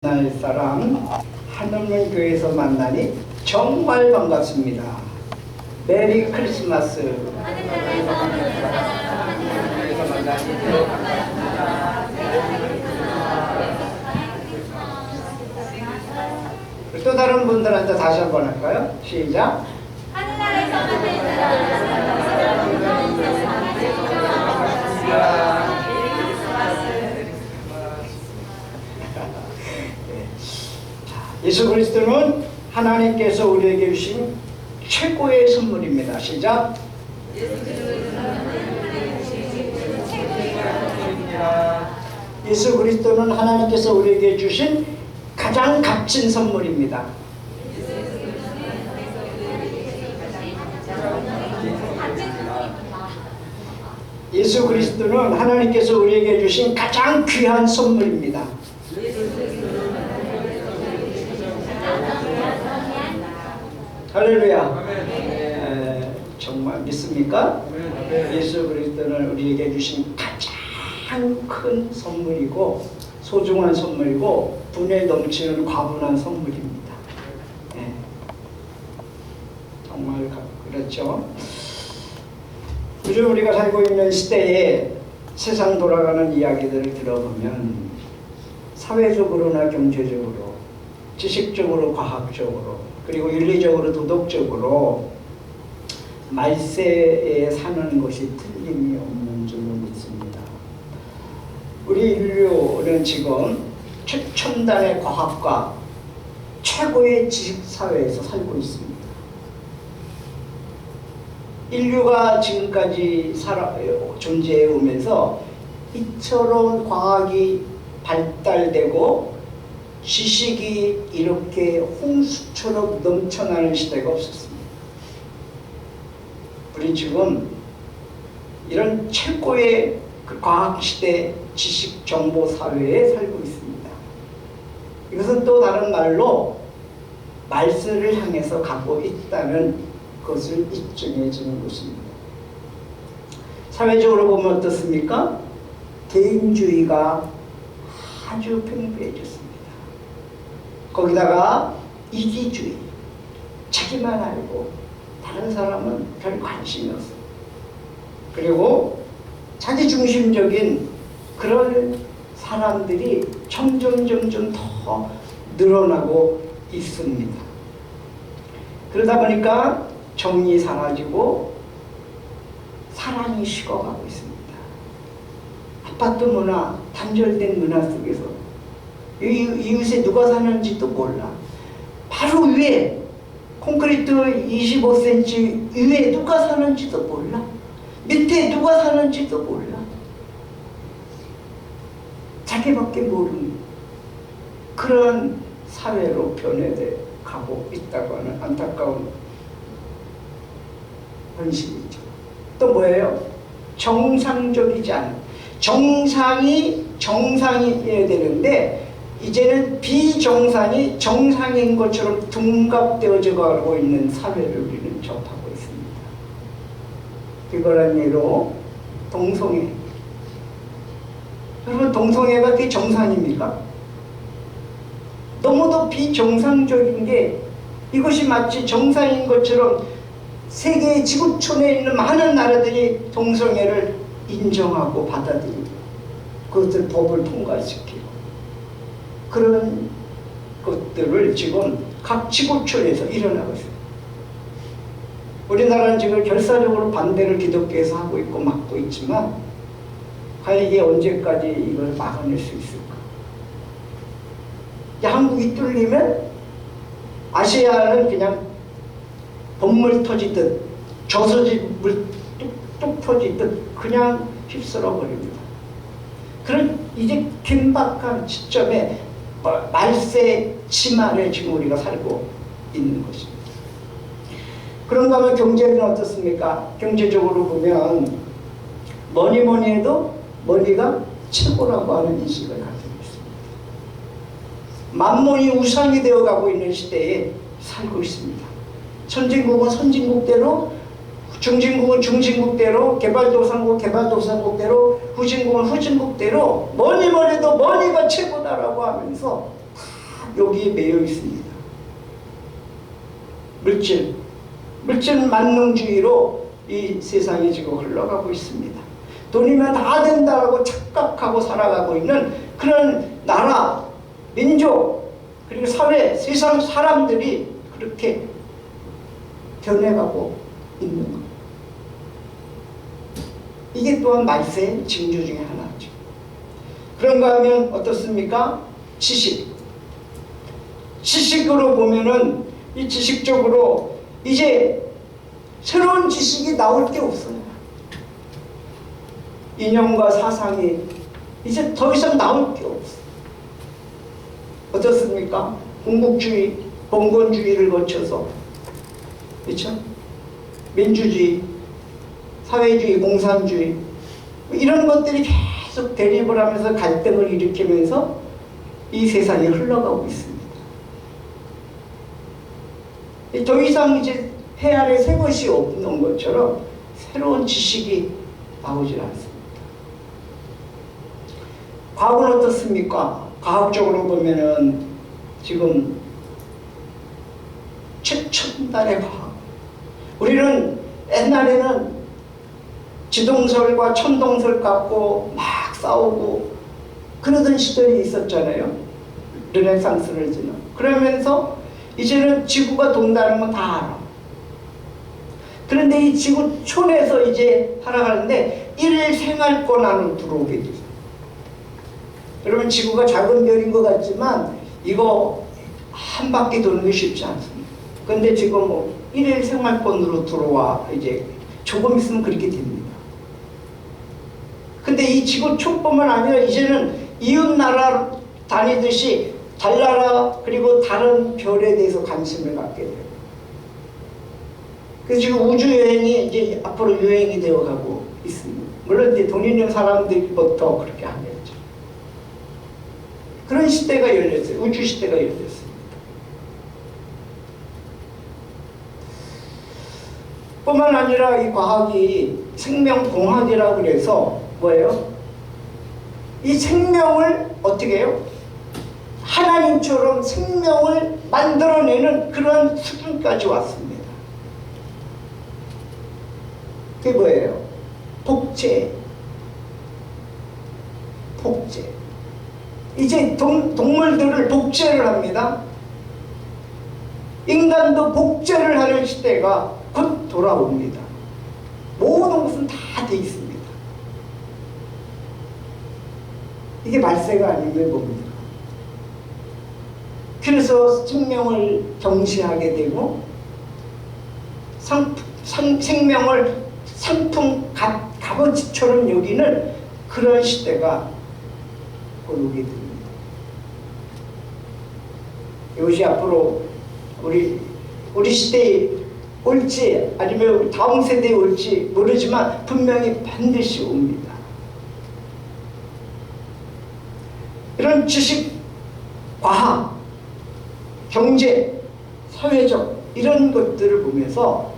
날 사람 한옥문 교회에서 만나니 정말 반갑습니다. 메리 크리스마스. 또 다른 분들한테 다시 한번 할까요? 시작. 하늘나라에서 만난 사람 예수 그리스도는 하나님께서 우리에게 주신 최고의 선물입니다. 시작. 예수 그리스도는 하나님께서 우리에게 주신 가장 값진 선물입니다. 예수 그리스도는 하나님께서 우리에게 주신 가장 귀한 선물입니다. 할렐루야. 정말 믿습니까? 예수 그리스도는 우리에게 주신 가장 큰 선물이고 소중한 선물이고 분에 넘치는 과분한 선물입니다. 정말 그렇죠. 요즘 우리가 살고 있는 시대에 세상 돌아가는 이야기들을 들어보면 사회적으로나 경제적으로, 지식적으로, 과학적으로, 그리고 윤리적으로, 도덕적으로 말세에 사는 것이 틀림이 없는 줄로 믿습니다. 우리 인류는 지금 최첨단의 과학과 최고의 지식사회에서 살고 있습니다. 인류가 지금까지 존재해 오면서 이처럼 과학이 발달되고 지식이 이렇게 홍수처럼 넘쳐나는 시대가 없었습니다. 우리 지금 이런 최고의 과학시대 지식정보사회에 살고 있습니다. 이것은 또 다른 말로 말세를 향해서 가고 있다는 것을 입증해 주는 것입니다. 사회적으로 보면 어떻습니까? 개인주의가 아주 팽배해졌습니다. 거기다가 이기주의, 자기만 알고 다른 사람은 별 관심이 없어요. 그리고 자기중심적인 그런 사람들이 점점 더 늘어나고 있습니다. 그러다 보니까 정이 사라지고 사랑이 식어가고 있습니다. 아파트 문화, 단절된 문화 속에서 이웃에 누가 사는지도 몰라. 바로 위에 콘크리트 25cm 위에 누가 사는지도 몰라. 밑에 누가 사는지도 몰라. 자기밖에 모르는 그런 사회로 변해돼 가고 있다고 하는 안타까운 현실이죠. 또 뭐예요? 정상적이지 않은, 정상이 정상이어야 되는데 이제는 비정상이 정상인 것처럼 둔갑되어져 가고 있는 사회를 우리는 접하고 있습니다. 이거란 예로 동성애. 여러분, 동성애가 그게 정상입니까? 너무도 비정상적인 게 이것이 마치 정상인 것처럼 세계의 지구촌에 있는 많은 나라들이 동성애를 인정하고 받아들이고 그것을 법을 통과시키고 그런 것들을 지금 각 지구촌에서 일어나고 있어요. 우리나라는 지금 결사적으로 반대를 기독교에서 하고 있고 막고 있지만 과연 이게 언제까지 이걸 막아낼 수 있을까? 한국이 뚫리면 아시아는 그냥 본물 터지듯 저수지 물 뚝뚝 터지듯 그냥 휩쓸어 버립니다. 그런 이제 긴박한 시점에 말세 치마를 지금 우리가 살고 있는 것입니다. 그런가 하면 경제는 어떻습니까? 경제적으로 보면 뭐니 해도 머니가 최고라고 하는 인식을 가지고 있습니다. 만mon이 우상이 되어가고 있는 시대에 살고 있습니다. 선진국은 선진국대로, 중진국은 중진국대로, 개발도상국대로, 후진국은 후진국대로 뭐니 해도 머니가 최고다라고 하면서 다 여기에 매여 있습니다. 물질 만능주의로 이 세상이 지금 흘러가고 있습니다. 돈이면 다 된다고 착각하고 살아가고 있는 그런 나라, 민족, 그리고 사회, 세상 사람들이 그렇게 변해가고 있는 것. 이게 또한 말세의 징조 중에 하나죠. 그런가 하면 어떻습니까? 지식으로 보면은 이 지식적으로 이제 새로운 지식이 나올 게 없어요. 이념과 사상이 이제 더 이상 나올 게 없어요. 어떻습니까? 군국주의, 봉건주의를 거쳐서, 그렇죠? 민주주의, 사회주의, 공산주의 이런 것들이 계속 대립을 하면서 갈등을 일으키면서 이 세상이 흘러가고 있습니다. 더 이상 이제 해 아래 새 것이 없는 것처럼 새로운 지식이 나오질 않습니다. 과거는 어떻습니까? 과학적으로 보면은 지금 최첨단의 과학. 우리는 옛날에는 지동설과 천동설 갖고 막 싸우고 그러던 시절이 있었잖아요. 르네상스를 지나. 그러면서 이제는 지구가 돈다는 건 다 알아. 그런데 이 지구촌에서 이제 살아가는데 일생활권 안으로 들어오게 돼요. 여러분, 지구가 작은 별인 것 같지만 이거 한 바퀴 도는 게 쉽지 않습니다. 그런데 지금 뭐 일일 생활권으로 들어와 이제 조금 있으면 그렇게 됩니다. 근데 이 지구촌뿐만 아니라 이제는 이웃 나라 다니듯이 달나라 그리고 다른 별에 대해서 관심을 갖게 돼요. 그래서 지금 우주 여행이 이제 앞으로 유행이 되어가고 있습니다. 물론 이제 돈 있는 사람들부터 그렇게 하겠죠. 그런 시대가 열렸어요. 우주 시대가 열렸습니다. 뿐만 아니라 이 과학이 생명공학이라고 그래서 뭐예요? 이 생명을 어떻게 해요? 하나님처럼 생명을 만들어내는 그런 수준까지 왔습니다. 그게 뭐예요? 복제. 이제 동물들을 복제를 합니다. 인간도 복제를 하는 시대가 곧 돌아옵니다. 모든 것은 다 돼 있습니다. 이게 말세가 아니면 뭡니까? 그래서 생명을 경시하게 되고 생명을 상품 값어치처럼 여기는 그런 시대가 곧 오게 됩니다. 이것이 앞으로 우리 시대에 올지 아니면 다음 세대에 올지 모르지만 분명히 반드시 옵니다. 이런 지식, 과학, 경제, 사회적 이런 것들을 보면서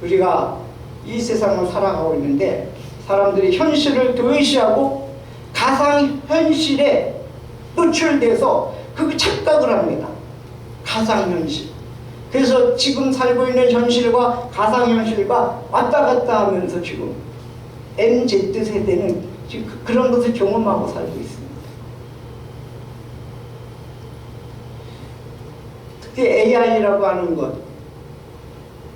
우리가 이 세상을 살아가고 있는데 사람들이 현실을 도외시하고 가상현실에 노출돼서 그 착각을 합니다. 가상현실. 그래서 지금 살고 있는 현실과 가상현실과 왔다 갔다 하면서 지금 MZ세대는 지금 그런 것을 경험하고 살고 있습니다. 특히 AI라고 하는 것,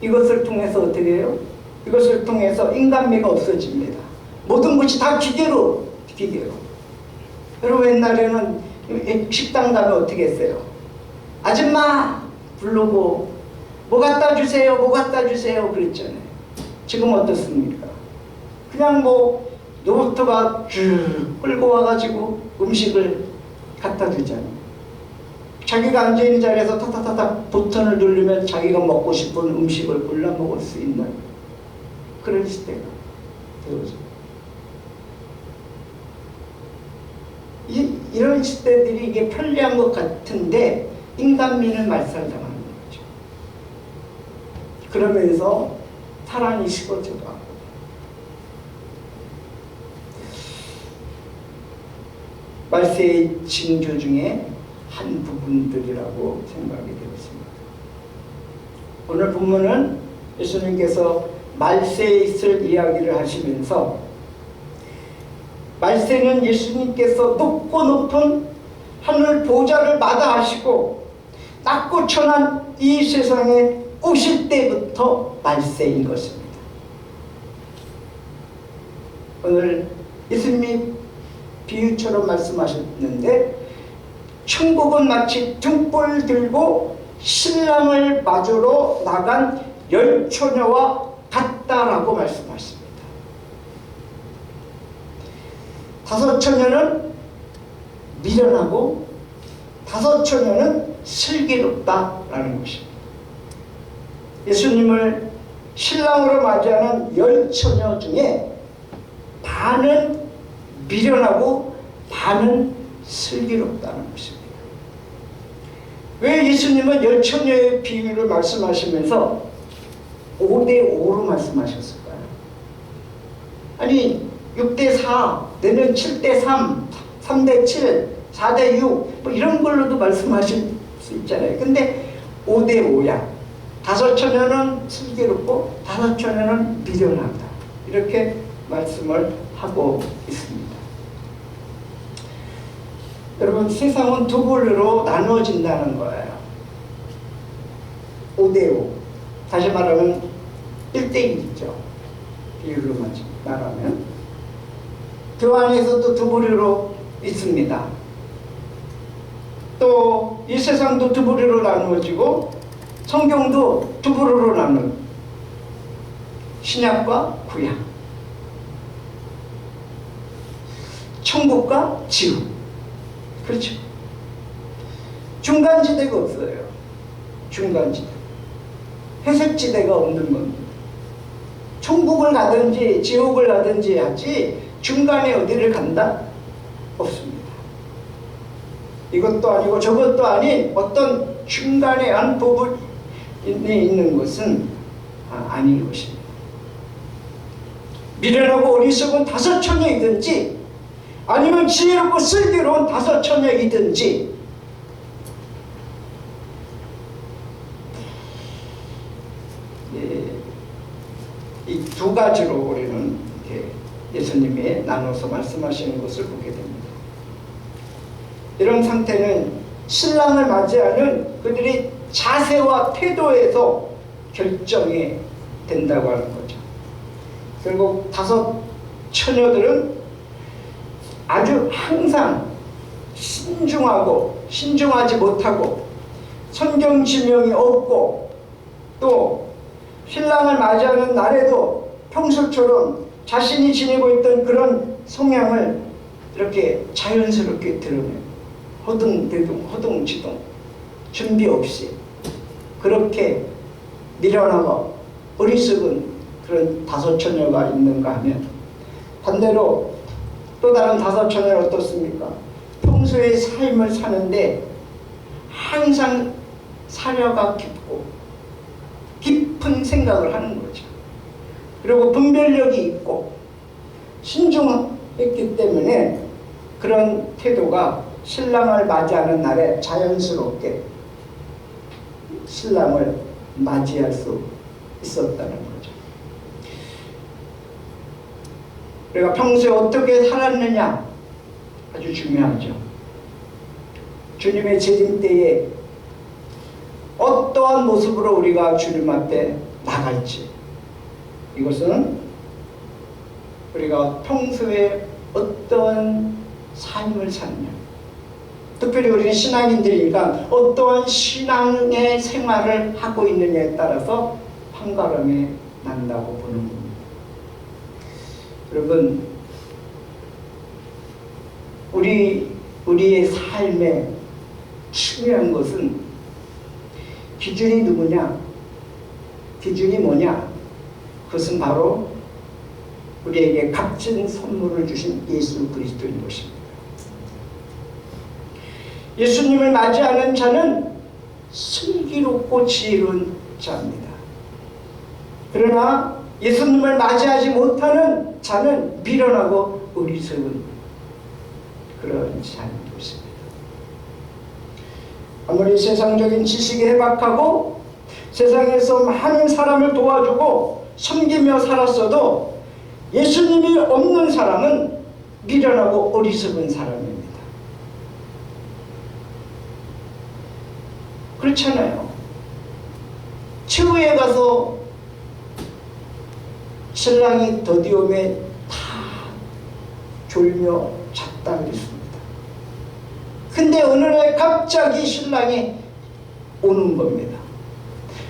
이것을 통해서 어떻게 해요? 이것을 통해서 인간미가 없어집니다. 모든 것이 다 기계로. 여러분, 옛날에는 식당 가면 어떻게 했어요? 아줌마 부르고 뭐 갖다 주세요 그랬잖아요. 지금 어떻습니까? 그냥 뭐 로봇가 쭉 끌고 와가지고 음식을 갖다 주잖아요. 자기가 앉아있는 자리에서 타타타타 버튼을 누르면 자기가 먹고 싶은 음식을 골라 먹을 수 있는 그런 시대가 되어져. 이런 시대들이 이게 편리한 것 같은데 인간미는 말살당하는 거죠. 그러면서 사랑이 식어져가고 말세의 징조 중에 한 부분들이라고 생각이 되었습니다. 오늘 본문은 예수님께서 말세에 있을 이야기를 하시면서, 말세는 예수님께서 높고 높은 하늘 보좌를 마다하시고 낮고 천한 이 세상에 오실 때부터 말세인 것입니다. 오늘 예수님이 비유처럼 말씀하셨는데, 천국은 마치 등불 들고 신랑을 맞으러 나간 열 처녀와 같다라고 말씀하십니다. 다섯 처녀는 미련하고 다섯 처녀는 슬기롭다라는 것입니다. 예수님을 신랑으로 맞이하는 열 처녀 중에 반은 미련하고 반은 슬기롭다는 것입니다. 왜 예수님은 열 처녀의 비유를 말씀하시면서 5대5로 말씀하셨을까요? 아니 6대4 내는 7대3 3대7 4대6 뭐 이런 걸로도 말씀하실 수 있잖아요. 근데 5대5야. 다섯 처녀는 슬기롭고 다섯 처녀는 미련하다, 이렇게 말씀을 하고 있습니다. 여러분, 세상은 두 부류로 나누어진다는 거예요. 5대5. 다시 말하면 1대1이죠. 비율로 말하면. 그 안에서도 두 부류로 있습니다. 또 이 세상도 두 부류로 나누어지고 성경도 두 부류로 나누어요. 신약과 구약, 천국과 지옥. 그렇죠. 중간지대가 없어요. 중간지대. 회색지대가 없는 겁니다. 천국을 가든지 지옥을 가든지 하지 중간에 어디를 간다? 없습니다. 이것도 아니고 저것도 아닌 어떤 중간에 한 부분에 있는 것은 아닌 것입니다. 미련하고 어리석은 다섯 처녀이든지 아니면 지혜롭고 슬기로운 다섯 처녀이든지, 이 두 가지로 우리는 이렇게 예수님이 나눠서 말씀하시는 것을 보게 됩니다. 이런 상태는 신랑을 맞이하는 그들의 자세와 태도에서 결정이 된다고 하는 거죠. 결국 다섯 처녀들은 아주 항상 신중하지 못하고 성경 지명이 없고, 또 신랑을 맞이하는 날에도 평소처럼 자신이 지니고 있던 그런 성향을 이렇게 자연스럽게 드러내요. 허둥대둥 허둥지둥 준비 없이 그렇게 미련하고 어리석은 그런 다섯 처녀가 있는가 하면, 반대로 또 다른 다섯 처녀는 어떻습니까? 평소에 삶을 사는데 항상 사려가 깊고 깊은 생각을 하는 거죠. 그리고 분별력이 있고 신중했기 때문에 그런 태도가 신랑을 맞이하는 날에 자연스럽게 신랑을 맞이할 수 있었다는 거죠. 우리가 평소에 어떻게 살았느냐 아주 중요하죠. 주님의 재림 때에 어떠한 모습으로 우리가 주님 앞에 나갈지, 이것은 우리가 평소에 어떠한 삶을 사느냐, 특별히 우리는 신앙인들이니까 어떠한 신앙의 생활을 하고 있느냐에 따라서 판가름이 난다고 보는 겁니다. 여러분, 우리의 삶에 중요한 것은 기준이 누구냐? 기준이 뭐냐? 그것은 바로 우리에게 값진 선물을 주신 예수 그리스도인 것입니다. 예수님을 맞이하는 자는 슬기롭고 지혜로운 자입니다. 그러나 예수님을 맞이하지 못하는 자는 미련하고 어리석은 그런 자인 것입니다. 아무리 세상적인 지식이 해박하고 세상에서 많은 사람을 도와주고 섬기며 살았어도 예수님이 없는 사람은 미련하고 어리석은 사람입니다. 그렇잖아요. 최후에 가서 신랑이 더디움에 다 졸며 잤다 그랬습니다. 근데 어느 날 갑자기 신랑이 오는 겁니다.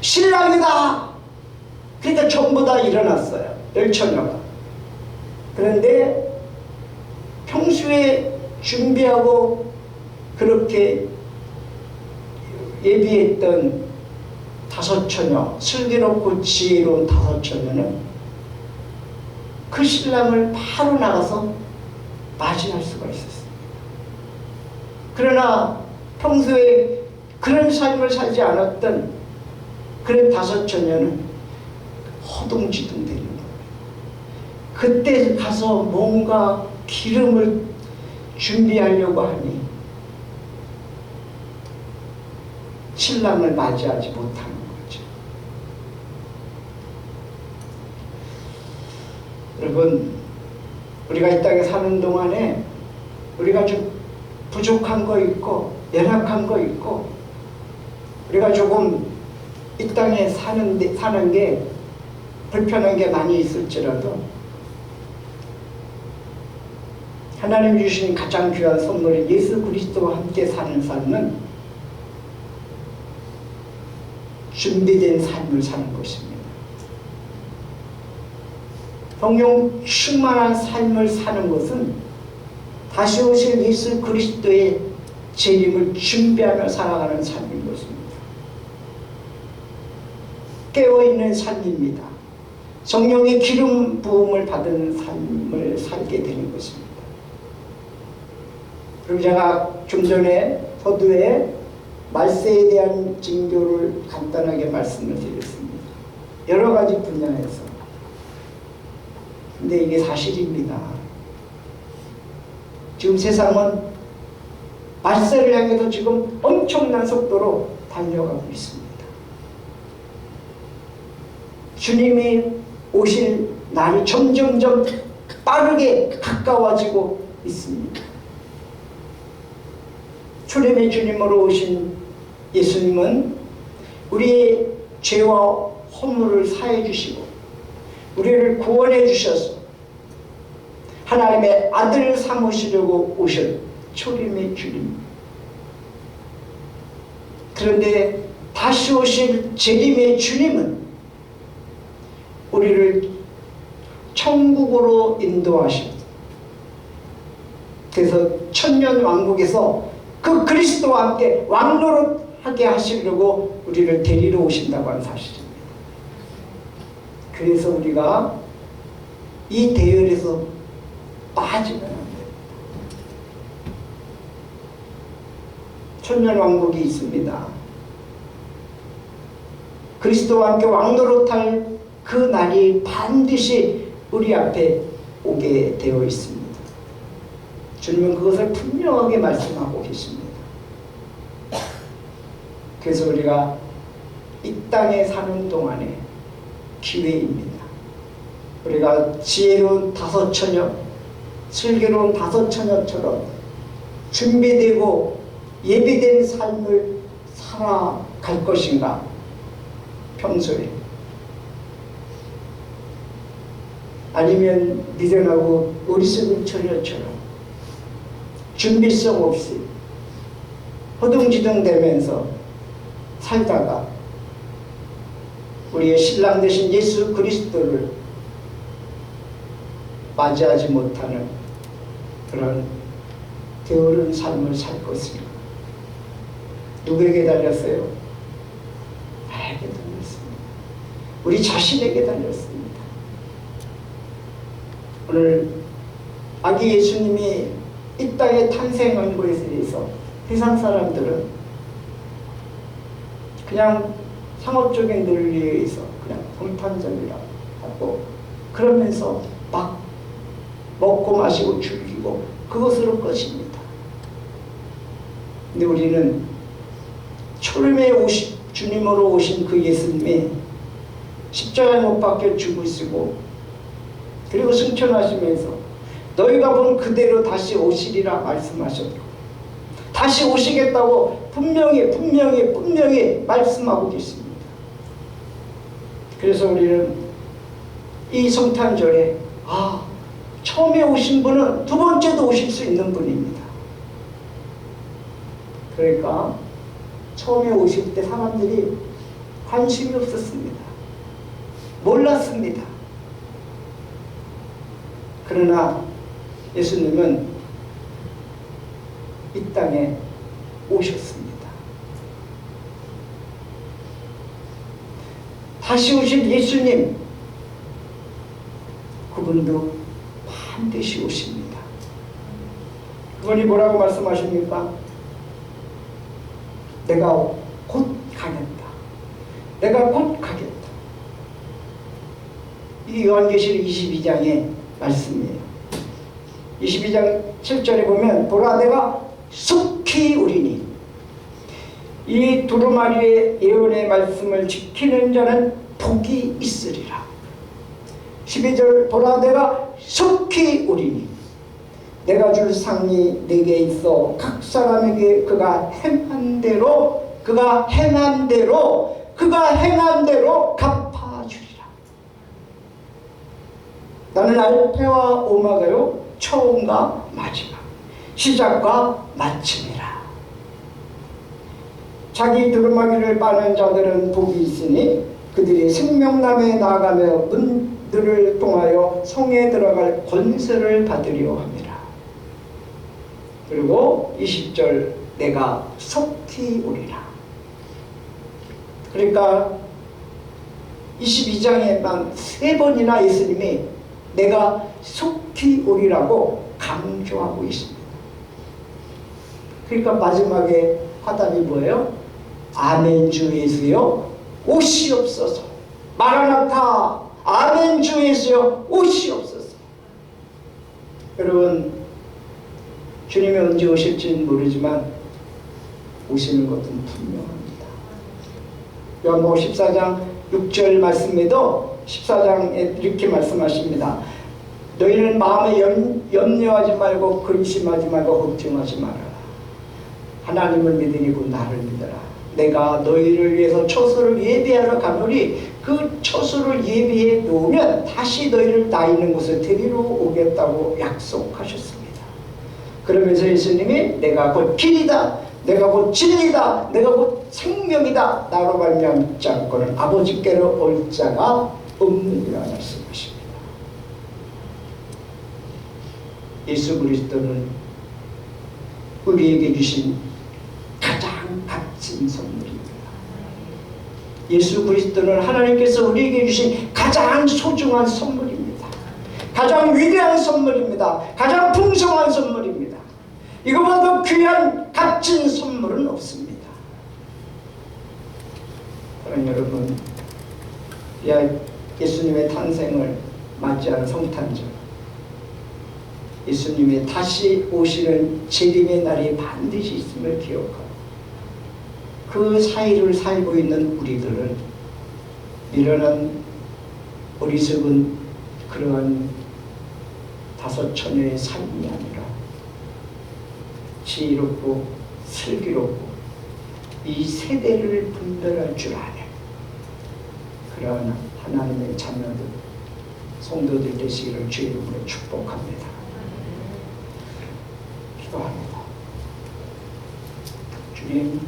신랑이다! 그러니까 전부 다 일어났어요. 열처녀가. 그런데 평소에 준비하고 그렇게 예비했던 다섯 처녀, 슬기롭고 지혜로운 다섯 처녀는 그 신랑을 바로 나가서 맞이할 수가 있었습니다. 그러나 평소에 그런 삶을 살지 않았던 그런 다섯 처녀는 허둥지둥 되는 거예요. 그때 가서 뭔가 기름을 준비하려고 하니 신랑을 맞이하지 못하는 거죠. 여러분, 우리가 이 땅에 사는 동안에 우리가 좀 부족한 거 있고 연약한 거 있고 우리가 조금 이 땅에 사는 게 불편한 게 많이 있을지라도 하나님 주신 가장 귀한 선물인 예수 그리스도와 함께 사는 삶은 준비된 삶을 사는 것입니다. 성령 충만한 삶을 사는 것은 다시 오실 예수 그리스도의 재림을 준비하며 살아가는 삶인 것입니다. 깨어있는 삶입니다. 성령의 기름 부음을 받은 삶을 살게 되는 것입니다. 그럼 제가 좀 전에 서두에 말세에 대한 징조를 간단하게 말씀을 드렸습니다. 여러 가지 분야에서. 근데 이게 사실입니다. 지금 세상은 말세를 향해서 지금 엄청난 속도로 달려가고 있습니다. 주님이 오실 날이 점점점 빠르게 가까워지고 있습니다. 출애굽의 주님으로 오신 예수님은 우리의 죄와 허물을 사해 주시고 우리를 구원해 주셔서 하나님의 아들을 삼으시려고 오신 초림의 주님. 그런데 다시 오실 재림의 주님은 우리를 천국으로 인도하십니다. 그래서 천년 왕국에서 그 그리스도와 함께 왕노릇하게 하시려고 우리를 데리러 오신다고 하는 사실입니다. 그래서 우리가 이 대열에서 빠지면 안 됩니다. 천년 왕국이 있습니다. 그리스도와 함께 왕노릇할 그 날이 반드시 우리 앞에 오게 되어 있습니다. 주님은 그것을 분명하게 말씀하고 계십니다. 그래서 우리가 이 땅에 사는 동안에 기회입니다. 우리가 지혜로운 다섯 처녀, 슬기로운 다섯 처녀처럼 준비되고 예비된 삶을 살아갈 것인가? 평소에. 아니면 미련하고 어리석은 처녀처럼 준비성 없이 허둥지둥 되면서 살다가 우리의 신랑 되신 예수 그리스도를 맞이하지 못하는 그런 게으른 삶을 살 것인가? 누구에게 달렸어요? 나에게 달렸습니다. 우리 자신에게 달렸습니다. 오늘 아기 예수님이 이 땅에 탄생한 것에 대해서 세상 사람들은 그냥 상업적인 논리에 의해서 그냥 동탄전이라고 하고 그러면서 막 먹고 마시고 즐기고 그것으로 끝입니다. 근데 우리는 초림에 주님으로 오신 그 예수님이 십자가에 못 박혀 죽으시고 그리고 승천하시면서 너희가 본 그대로 다시 오시리라 말씀하셨고 다시 오시겠다고 분명히 말씀하고 계십니다. 그래서 우리는 이 성탄절에 처음에 오신 분은 두 번째도 오실 수 있는 분입니다. 그러니까 처음에 오실 때 사람들이 관심이 없었습니다. 몰랐습니다. 그러나 예수님은 이 땅에 오셨습니다. 다시 오실 예수님, 그분도 반드시 오십니다. 그분이 뭐라고 말씀하십니까? 내가 곧 가겠다. 내가 곧 가겠다. 이 요한계시록 22장의 말씀이에요. 22장 7절에 보면 보라 내가 속히 오리니 이 두루마리의 예언의 말씀을 지키는 자는 복이 있으리라. 12절 보라 내가 속히 오리니 내가 줄 상이 내게 있어 각 사람에게 그가 행한 대로 갚아주리라. 나는 알페와 오마가요 처음과 마지막 시작과 마침이라. 자기 두루마기를 빠는 자들은 복이 있으니 그들이 생명나무에 나아가며 문들을 통하여 성에 들어갈 권세를 받으려 함이라. 그리고 20절 내가 속히 오리라. 그러니까 22장에만 3번이나 예수님이 내가 속히 오리라고 강조하고 있습니다. 그러니까 마지막에 화답이 뭐예요? 아멘 주 예수여 오시옵소서. 마라나타 아멘 주 예수여 오시옵소서. 여러분 주님이 언제 오실지는 모르지만 오시는 것은 분명합니다. 요한복음 14장 6절 말씀에도 14장에 이렇게 말씀하십니다. 너희는 마음에 염려하지 말고 근심하지 말고 걱정하지 말아라. 하나님을 믿으리고 나를 믿어라. 내가 너희를 위해서 처소를 예비하러 가노니 그 처소를 예비해 놓으면 다시 너희를 나 있는 곳에 데리러 오겠다고 약속하셨습니다. 그러면서 예수님이 내가 곧 길이다, 내가 곧 진리다, 내가 곧 생명이다, 나로 말미암지 않고는 아버지께로 올 자가 없느니라 말씀하십니다. 예수 그리스도는 우리에게 주신 가장 값진 선물입니다. 예수 그리스도는 하나님께서 우리에게 주신 가장 소중한 선물입니다. 가장 위대한 선물입니다. 가장 풍성한 선물입니다. 이거보다 더 귀한 값진 선물은 없습니다. 사랑하는 여러분, 예수님의 탄생을 맞이하는 성탄절, 예수님의 다시 오시는 재림의 날이 반드시 있음을 기억하고 그 사이를 살고 있는 우리들은 미련한 어리석은 그러한 다섯 처녀의 삶이 아니라 지혜롭고 슬기롭고 이 세대를 분별할 줄 아는 그러한 하나님의 자녀들 성도들 되시기를 주의 이름으로 축복합니다. 기도합니다. 주님,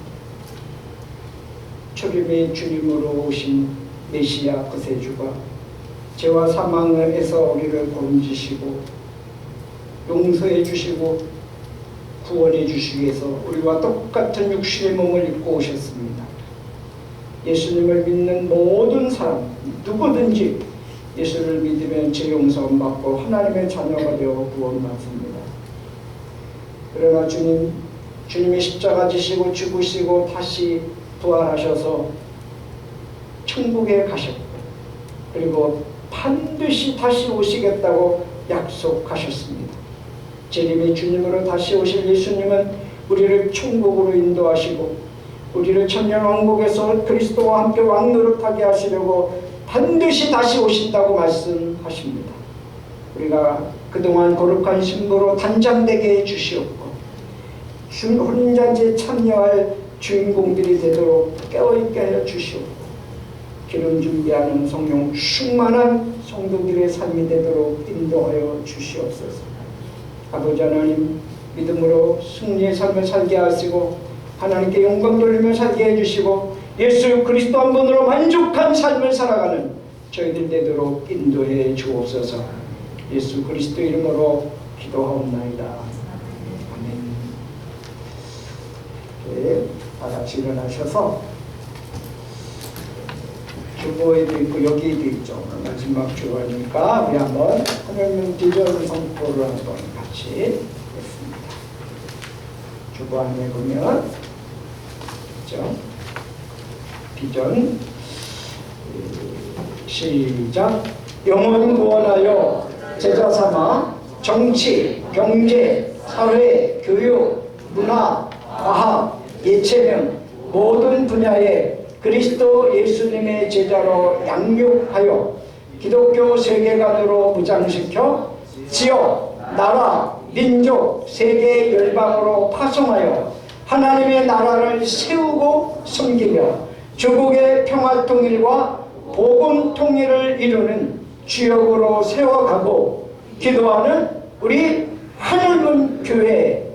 초림의 주님으로 오신 메시아 구세주가 죄와 사망에서 우리를 건지시고 용서해 주시고 구원해 주시기 위해서 우리와 똑같은 육신의 몸을 입고 오셨습니다. 예수님을 믿는 모든 사람 누구든지 예수를 믿으면 죄 용서함 받고 하나님의 자녀가 되어 구원받습니다. 그러나 주님이 십자가 지시고 죽으시고 다시 부활하셔서 천국에 가셨고 그리고 반드시 다시 오시겠다고 약속하셨습니다. 재림의 주님으로 다시 오실 예수님은 우리를 천국으로 인도하시고 우리를 천년왕국에서 그리스도와 함께 왕노릇하게 하시려고 반드시 다시 오신다고 말씀하십니다. 우리가 그동안 거룩한 신부로 단장되게 해주시옵고 혼인잔치에 참여할 주인공들이 되도록 깨어있게 하여 주시옵고 기름 준비하는 성령 충만한 성도들의 삶이 되도록 인도하여 주시옵소서. 아버지 하나님, 믿음으로 승리의 삶을 살게 하시고 하나님께 영광 돌리며 살게 해주시고 예수 그리스도 한 분으로 만족한 삶을 살아가는 저희들 되도록 인도해 주옵소서. 예수 그리스도 이름으로 기도하옵나이다. 아멘. 네, 다 같이 일어나셔서 주보에도 있고 여기에도 있죠. 마지막 주보니까 우리 한번 하나님 비전 선포를 한번 같이 했습니다. 주보 안에 보면 그렇죠? 비전 시작. 영혼 구원하여 제자 삼아 정치, 경제, 사회, 교육, 문화, 과학, 예체능 모든 분야에 그리스도 예수님의 제자로 양육하여 기독교 세계관으로 무장시켜 지역, 나라, 민족, 세계 열방으로 파송하여 하나님의 나라를 세우고 섬기며 조국의 평화 통일과 복음 통일을 이루는 주역으로 세워가고 기도하는 우리 하늘문 교회,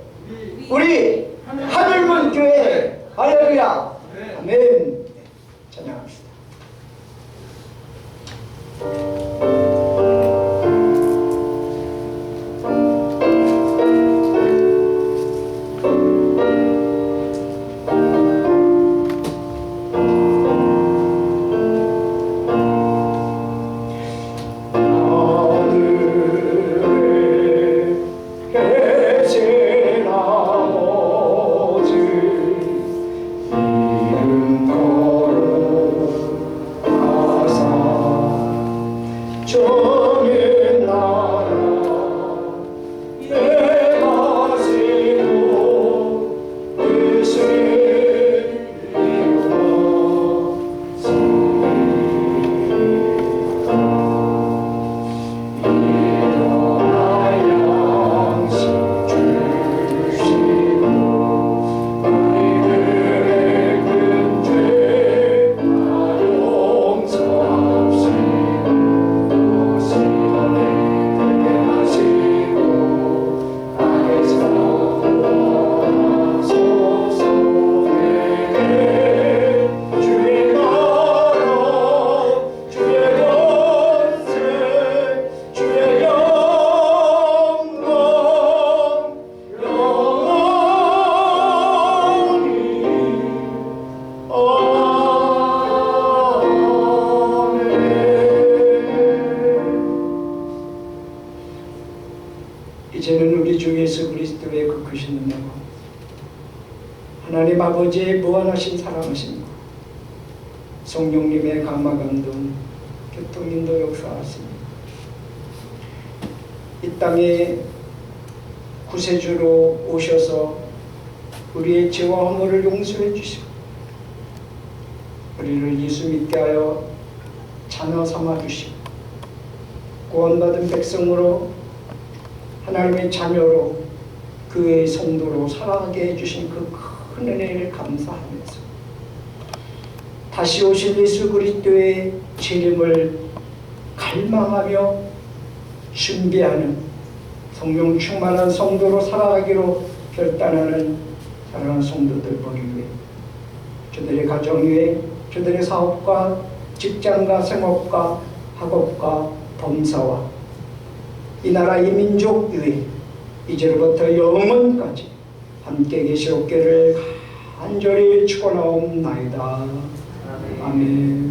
우리 하늘문 교회, 할렐루야, 아멘. 찬양합시다. 이제는 우리 주 예수 그리스도의 그 크신 은혜와 하나님 아버지의 무한하신 사랑하심과 성령님의 감화 감동 교통인도 역사하시니 이 땅에 구세주로 오셔서 우리의 죄와 허물을 용서해 주시고 우리를 예수 믿게 하여 자녀 삼아 주시고 구원받은 백성으로 하나님의 자녀로 그의 성도로 살아가게 해주신 그 큰 은혜를 감사하면서 다시 오실 예수 그리스도의 재림을 갈망하며 준비하는 성령 충만한 성도로 살아가기로 결단하는 사랑하는 성도들 보기 위해 저들의 가정 위에 저들의 사업과 직장과 생업과 학업과 범사와 이 나라 이 민족 위에 이제로부터 영원까지 함께 계시옵기를 간절히 축원하옵나이다. 아멘.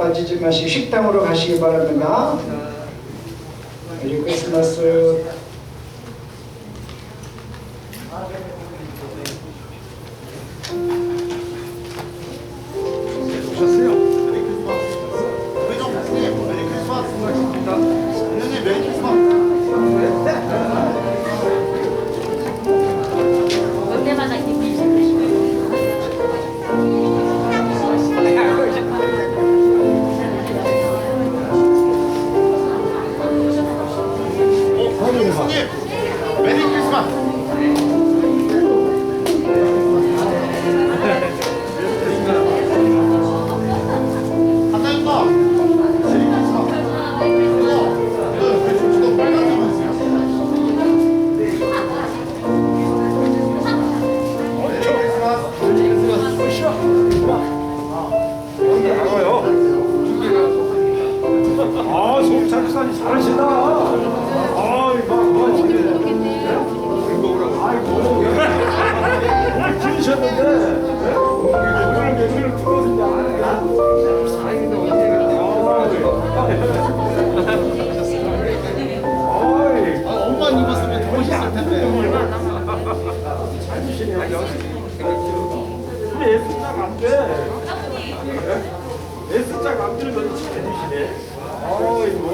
빠지지 조심하시고 식당으로 가시기 바랍니다. 메리 크리스마스. 오셨어요? 메리 크리스마스. 회장 선생님, 메리 크리스마스. 선생님, 메리 크리스마스. 올 때마다 기분이 좋으시고. 선생님, 메리 크리스마스. 감사합니다. 메리 크리스마스. 이거 빨간색만 있어요. 메리 나가요. 아, 소금 집사님 잘하신다. 아이고, 오늘 기르셨는데 오늘 매주를 풀어준다. 엄마 입었으면 더 멋있을 텐데. 잘 주시네요. 근데 S자가 안 돼. S자가 안 되는 건 잘 주시네. 아이고.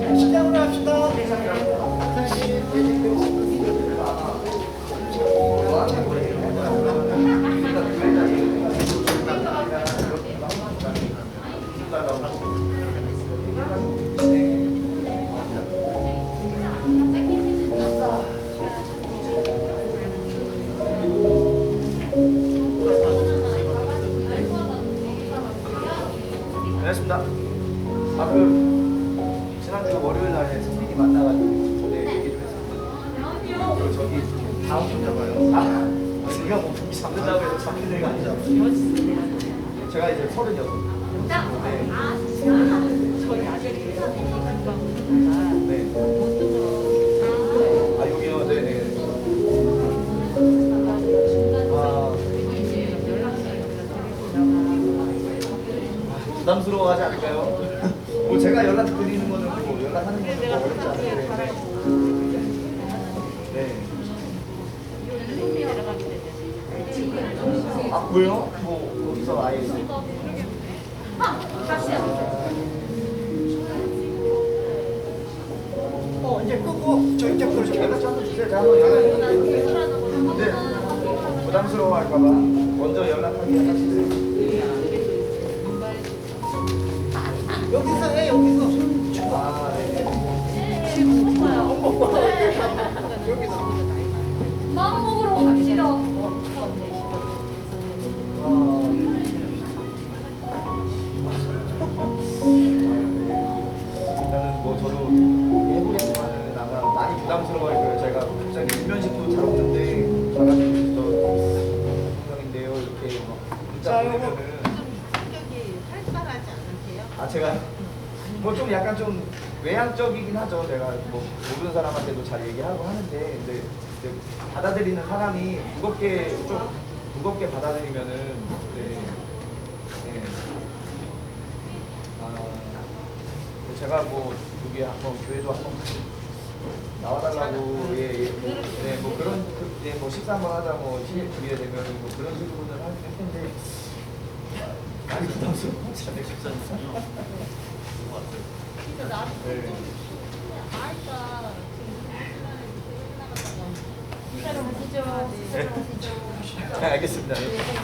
야, 식당으로 합시다. 안녕하십니까. 지난주 월요일 날에 선생님이 만나가지고 얘기 좀 했었거든요. 그리고 저기 다음 주잖아요. 제가 뭐 잡는다고 해서 잡는 애가 아니잖아요. 제가 이제 36. 네. 저희 아들이 금방 네. 아, 여기요? 네네. 부담스러워하지 않을까요? 뭐 제가 연락드리는 거는 뭐 연락하는 거는 뭐 어렵지 않은데. 네. 아, 그래요? 뭐 거기서 아예 이제 끄고 저 이쪽 좀 연락 좀 주세요. 제가 한번 연락드리는데 부담스러워할까봐 먼저 연락하기 하시세요. 여기서 해 여기서. 아, 네. 밥 먹으러 갑시다. 일단은 뭐 저도 해보겠지만은 아마 많이 부담스러워할 거예요. 제가 갑자기 일면식도 잘 없는데 가가지고 저 형인데요 이렇게 막 문자 보내면은 활발하지 않으세요? 아 제가 뭐 좀 약간 좀 외향적이긴 하죠. 제가 뭐 모르는 사람한테도 잘 얘기하고 하는데 근데 이제 받아들이는 사람이 좀 무겁게 받아들이면은 네. 제가 뭐 여기 한번 교회도 한번 나와달라고 네, 뭐 그런 뭐 식사 한번 하자 뭐 힘을 드리게 되면 뭐 그런 식으로는 하긴 할 텐데 많이 부담스러워하지 않을까? 나도 네. 아이가 지금 식사로 가시죠. 식사로 가시죠. 네, 알겠습니다.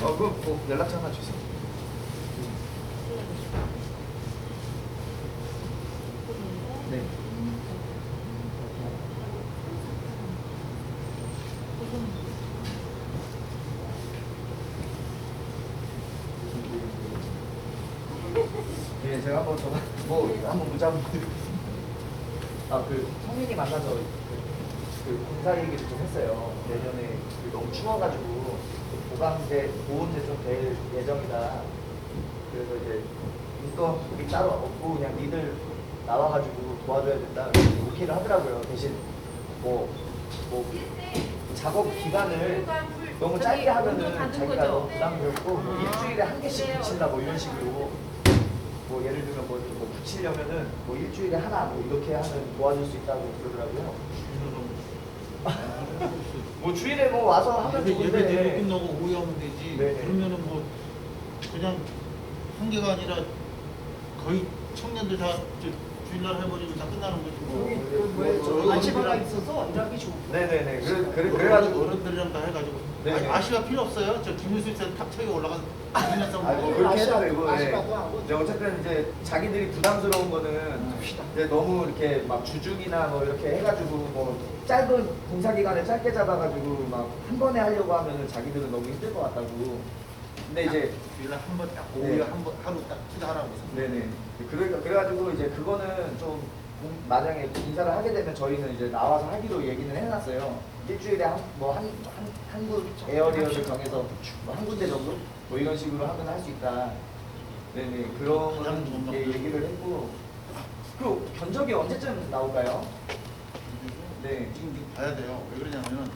뭐 연락처 하나 주세요. 네. 예, 제가 한번 전화 한번 문자 한번 드리겠습니다. 그 성민이 만나서 그 공사 얘기를 좀 했어요. 내년에 너무 추워가지고 보온제 좀 될 예정이다. 그래서 이제 인건비 따로 없고 그냥 니들 나와가지고 도와줘야 된다. 오케이를 하더라고요. 대신 뭐 작업 기간을 너무 짧게 하면은 자기가 너무 부담스럽고 뭐 일주일에 한 개씩 붙인다 뭐 이런 식으로 뭐 예를 들면 뭐 붙이려면은 뭐 일주일에 하나 뭐 이렇게 하면 도와줄 수 있다고 그러더라고요. 뭐 주일에 뭐 와서 하면 예배 좋은데. 끝나고 오후에 하면 되지. 네네. 그러면은 뭐 그냥 한 개가 아니라 거의 청년들 다 주일날 해버리면 다 끝나는 거지. 뭐. 아침 하나 있어서 일하기 좋고. 네네네. 그래가지고 어른들이랑 다 해가지고. 네네. 아시아 필요 없어요. 저 김일수 쌤 탑책에 올라가서 그냥 싸움. 뭐 그렇게 해도 되고, 아시아도 하고. 이제 어쨌든 이제 자기들이 부담스러운 거는 이제 너무 이렇게 막 주중이나 뭐 이렇게 해가지고 뭐 짧은 공사 기간을 짧게 잡아가지고 막 한 번에 하려고 하면은 자기들은 너무 힘들 것 같다고. 근데 이제 주일날 한 번 딱 네. 오후에 한 번 하루 딱 투자하라고. 네네. 그래가지고 이제 그거는 좀 만약에 인사를 하게 되면 저희는 이제 나와서 하기로 얘기는 해놨어요. 일주일에 한군 에어리어를 정해서 뭐 한 군데 정도 뭐 이런 식으로 하면 할 수 있다. 네네 그런 거는 얘기를 했고 그 견적이 언제쯤 나올까요? 네. 지금 봐야 돼요. 왜 그러냐면은